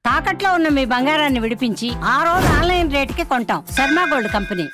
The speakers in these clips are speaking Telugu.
తాకట్లో ఉన్న మీ బంగారాన్ని విడిపించి ఆ రోజు ఆన్లైన్ రేటుకి కొంటాం. Sharma gold company.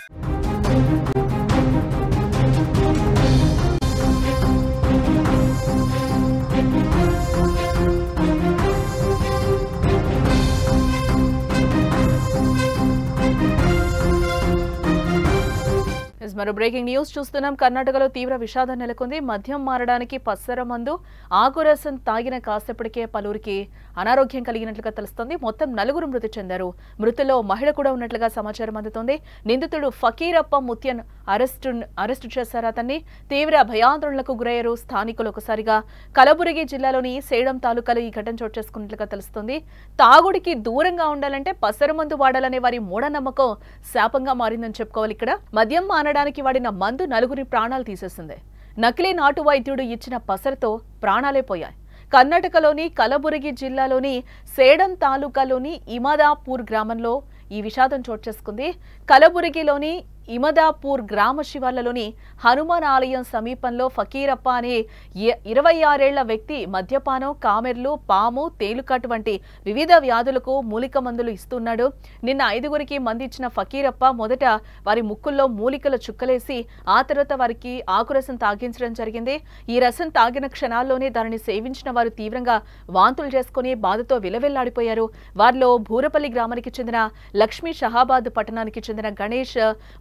మరో బ్రేకింగ్ న్యూస్ చూస్తున్నాం. కర్ణాటకలో తీవ్ర విషాదం నెలకొంది. మద్యం మారడానికి పచ్చర మందు ఆకురసం తాగిన కాసేపటికే పలువురికి అనారోగ్యం కలిగినట్లుగా తెలుస్తోంది. మొత్తం 4 మృతి చెందారు. మృతుల్లో మహిళ కూడా ఉన్నట్లుగా సమాచారం అందుతోంది. నిందితుడు ఫకీరప్ప ముత్యన్ అరెస్టు చేశారు. అతన్ని తీవ్ర భయాందోళనకు గురయ్యారు స్థానికులు. ఒకసారిగా కలబురగి జిల్లాలోని సేడం తాలూకాలో ఈ ఘటన చోటు చేసుకున్నట్లుగా తెలుస్తోంది. తాగుడికి దూరంగా ఉండాలంటే పసర మందు వాడాలనే వారి మూఢనమ్మకం శాపంగా మారిందని చెప్పుకోవాలి. ఇక్కడ మద్యం మానడానికి వాడిన మందు 4 ప్రాణాలు తీసేసింది. నకిలీ నాటు వైద్యుడు ఇచ్చిన పసరతో ప్రాణాలే పోయాయి. కర్ణాటకలోని కలబురగి జిల్లాలోని సేడం తాలూకాలోని ఇమదాపూర్ గ్రామంలో ఈ విషాదం చోటు చేసుకుంది. కలబురగిలోని ఇమదాపూర్ గ్రామ శివార్లలోని హనుమాన్ ఆలయం సమీపంలో ఫకీరప్ప అనే 26 ఏళ్ల వ్యక్తి మద్యపానం, కామెర్లు, పాము, తేలుకాటు వంటి వివిధ వ్యాధులకు మూలిక మందులు ఇస్తున్నాడు. నిన్న 5గురికి మందిచ్చిన ఫకీరప్ప మొదట వారి ముక్కుల్లో మూలికల చుక్కలేసి ఆ తర్వాత వారికి ఆకురసం తాగించడం జరిగింది. ఈ రసం తాగిన క్షణాల్లోనే దానిని సేవించిన వారు తీవ్రంగా వాంతులు చేసుకుని బాధతో విలవిల్లాడిపోయారు. వారిలో భూరపల్లి గ్రామానికి చెందిన లక్ష్మీ, షహాబాద్ పట్టణానికి చెందిన గణేష్,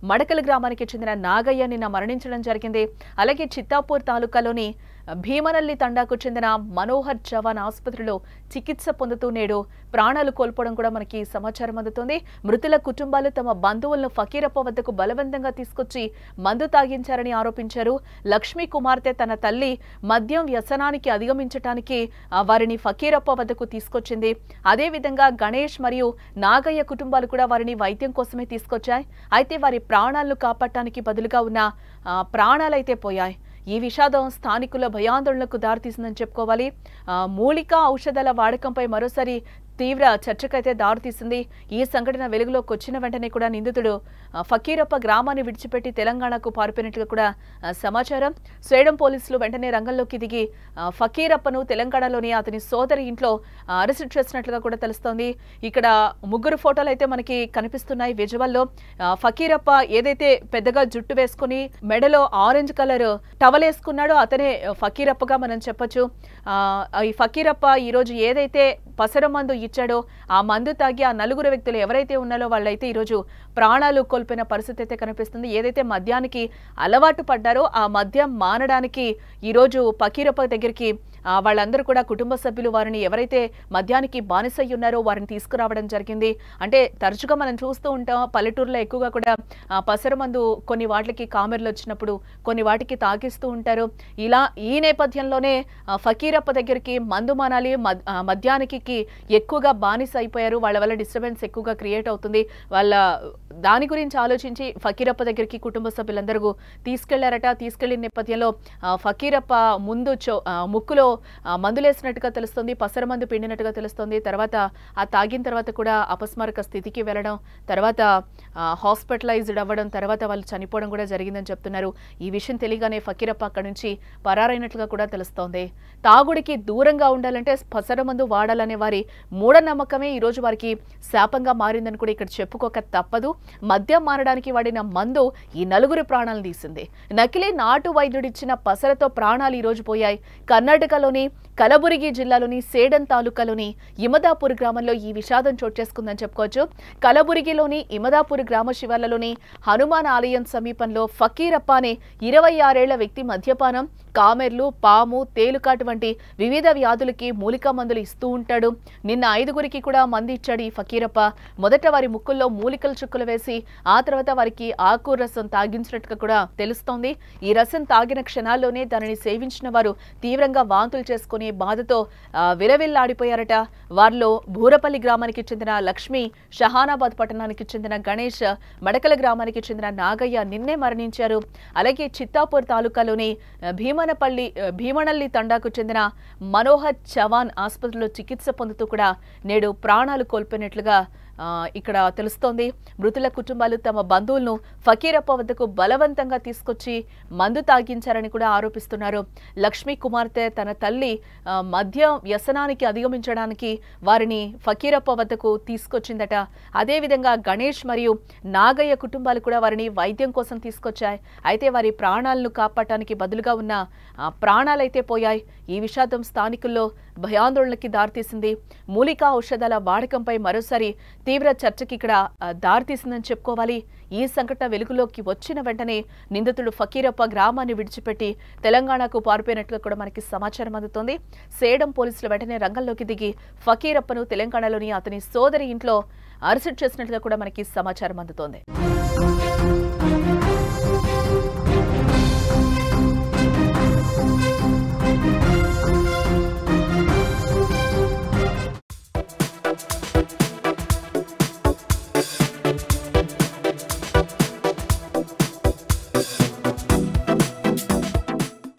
మడకల గ్రామానికి చెందిన నాగయ్య నిన్న మరణించడం జరిగింది. అలాగే చిత్తాపూర్ తాలూకాలోని భీమనల్లి తండాకు చెందిన మనోహర్ చవాన్ ఆసుపత్రిలో చికిత్స పొందుతూ నేడు ప్రాణాలు కోల్పోవడం కూడా మనకి సమాచారం అందుతోంది. మృతుల కుటుంబాలు తమ బంధువులను ఫకీరప్ప వద్దకు బలవంతంగా తీసుకొచ్చి మందు తాగించారని ఆరోపించారు. లక్ష్మీ కుమార్తె తన తల్లి మద్యం వ్యసనానికి అధిగమించడానికి వారిని ఫకీరప్ప వద్దకు తీసుకొచ్చింది. అదేవిధంగా గణేష్ మరియు నాగయ్య కుటుంబాలు కూడా వారిని వైద్యం కోసమే తీసుకొచ్చాయి. అయితే వారి ప్రాణాలను కాపాడటానికి బదులుగా ఉన్న ప్రాణాలైతే పోయాయి. ఈ విషాదం స్థానికుల భయాందోళనకు దారితీసిందని చెప్పుకోవాలి. మూలిక ఔషధాల వాడకంపై మరోసారి తీవ్ర చర్చకైతే దారితీసింది. ఈ సంఘటన వెలుగులోకి వచ్చిన వెంటనే కూడా నిందితుడు ఫకీరప్ప గ్రామాన్ని విడిచిపెట్టి తెలంగాణకు పారిపోయినట్లుగా కూడా సమాచారం. సేడం పోలీసులు వెంటనే రంగంలోకి దిగి ఫకీరప్పను తెలంగాణలోని అతని సోదరి ఇంట్లో అరెస్టు చేసినట్లుగా కూడా తెలుస్తోంది. ఇక్కడ 3 ఫోటోలు అయితే మనకి కనిపిస్తున్నాయి విజువల్లో. ఫకీరప్ప ఏదైతే పెద్దగా జుట్టు వేసుకుని మెడలో ఆరెంజ్ కలర్ టవల్ వేసుకున్నాడో అతనే ఫకీరప్పగా మనం చెప్పొచ్చు. ఈ ఫకీరప్ప ఈరోజు ఏదైతే పసర మందు ఇచ్చాడో ఆ మందు తాగి ఆ 4 వ్యక్తులు ఎవరైతే ఉన్నారో వాళ్ళైతే ఈరోజు ప్రాణాలు కోల్పోయిన పరిస్థితి అయితే కనిపిస్తుంది. ఏదైతే మద్యానికి అలవాటు పడ్డారో ఆ మద్యం మానడానికి ఈరోజు ఫకీరప్ప దగ్గరికి వాళ్ళందరూ కూడా కుటుంబ సభ్యులు వారిని ఎవరైతే మద్యానికి బానిసయ్యి ఉన్నారో వారిని తీసుకురావడం జరిగింది. అంటే తరచుగా మనం చూస్తూ ఉంటాం పల్లెటూరులో ఎక్కువగా కూడా పసర మందు కొన్ని వాటికి కామెర్లు వచ్చినప్పుడు కొన్ని వాటికి తాగిస్తూ ఉంటారు. ఇలా ఈ నేపథ్యంలోనే ఫకీరప్ప దగ్గరికి మందు మానాలి, మద్యానికి ఎక్కువగా బానిస అయిపోయారు. వాళ్ళ వల్ల డిస్టర్బెన్స్ ఎక్కువగా క్రియేట్ అవుతుంది. వాళ్ళ దాని గురించి ఆలోచించి ఫకీరప్ప దగ్గరికి కుటుంబ సభ్యులందరూ తీసుకెళ్లారట. తీసుకెళ్లిన నేపథ్యంలో ఫకీరప్ప ముందు ముక్కులో మందులేసినట్టుగా తెలుస్తుంది, పసర మందు పిండినట్టుగా తెలుస్తుంది. తర్వాత ఆ తాగిన తర్వాత కూడా అపస్మారక స్థితికి వెళ్ళడం, తర్వాత హాస్పిటలైజ్డ్ అవ్వడం, తర్వాత వాళ్ళు చనిపోవడం కూడా జరిగిందని చెప్తున్నారు. ఈ విషయం తెలియగానే ఫకీరప్ప అక్కడి నుంచి పరారైనట్లుగా కూడా తెలుస్తోంది. తాగుడికి దూరంగా ఉండాలంటే పసర మందు వాడాలనే వారి మూఢనమ్మకమే ఈరోజు వారికి శాపంగా మారిందని కూడా ఇక్కడ చెప్పుకోక తప్పదు. మద్యం మారడానికి వాడిన మందు ఈ 4 ప్రాణాలను తీసింది. నకిలీ నాటు వైద్యుడిచ్చిన పసరతో ప్రాణాలు ఈరోజు పోయాయి. కర్ణాటకలోని కలబురగి జిల్లాలోని సేడం తాలూకాలోని ఇమదాపూర్ గ్రామంలో ఈ విషాదం చోటు చేసుకుందని చెప్పుకోవచ్చు. కలబురగిలోని ఇమదాపూర్ గ్రామ శివార్లలోని హనుమాన్ ఆలయం సమీపంలో ఫకీరప్ప అనే 26 ఏళ్ల వ్యక్తి మద్యపానం, కామెర్లు, పాము, తేలుకాటు వంటి వివిధ వ్యాధులకి మూలికా మందులు ఇస్తూ ఉంటాడు. నిన్న 5గురికి కూడా మంది ఇచ్చాడు ఈ ఫకీరప్ప. మొదట వారి ముక్కుల్లో మూలికల చుక్కలు వేసి ఆ తర్వాత వారికి ఆకు రసం తాగించినట్టుగా కూడా తెలుస్తోంది. ఈ రసం తాగిన క్షణాల్లోనే దానిని సేవించిన వారు తీవ్రంగా వాంతులు చేసుకుని బాధతో విలవిల్లాడిపోయారట. వారిలో భూరపల్లి గ్రామానికి చెందిన లక్ష్మి, షహానాబాద్ పట్టణానికి చెందిన గణేష్, మడకల గ్రామానికి చెందిన నాగయ్య నిన్నే మరణించారు. అలాగే చిత్తాపూర్ తాలూకాలోని భీమనల్లి తండాకు చెందిన మనోహర్ చవాన్ ఆసుపత్రిలో చికిత్స పొందుతూ కూడా నేడు ప్రాణాలు కోల్పోయినట్లుగా ఇక్కడ తెలుస్తోంది. మృతుల కుటుంబాలు తమ బంధువులను ఫకీరప్ప వద్దకు బలవంతంగా తీసుకొచ్చి మందు తాగించారని కూడా ఆరోపిస్తున్నారు. లక్ష్మీ కుమార్తె తన తల్లి మద్య వ్యసనానికి అధిగమించడానికి వారిని ఫకీరప్ప వద్దకు తీసుకొచ్చిందట. అదేవిధంగా గణేష్ మరియు నాగయ్య కుటుంబాలు కూడా వారిని వైద్యం కోసం తీసుకొచ్చాయి. అయితే వారి ప్రాణాలను కాపాడటానికి బదులుగా ఉన్న ప్రాణాలైతే పోయాయి. ఈ విషాదం స్థానికుల్లో భయాందోళనకి దారితీసింది. మూలికా ఔషధాల వాడకంపై మరోసారి తీవ్ర చర్చకి ఇక్కడ దారితీసిందని చెప్పుకోవాలి. ఈ సంఘటన వెలుగులోకి వచ్చిన వెంటనే నిందితుడు ఫకీరప్ప గ్రామాన్ని విడిచిపెట్టి తెలంగాణకు పారిపోయినట్లు కూడా మనకి సమాచారం అందుతోంది. సేడం పోలీసులు వెంటనే రంగంలోకి దిగి ఫకీరప్పను తెలంగాణలోని అతని సోదరి ఇంట్లో అరెస్ట్ చేసినట్లుగా కూడా మనకి సమాచారం అందుతోంది.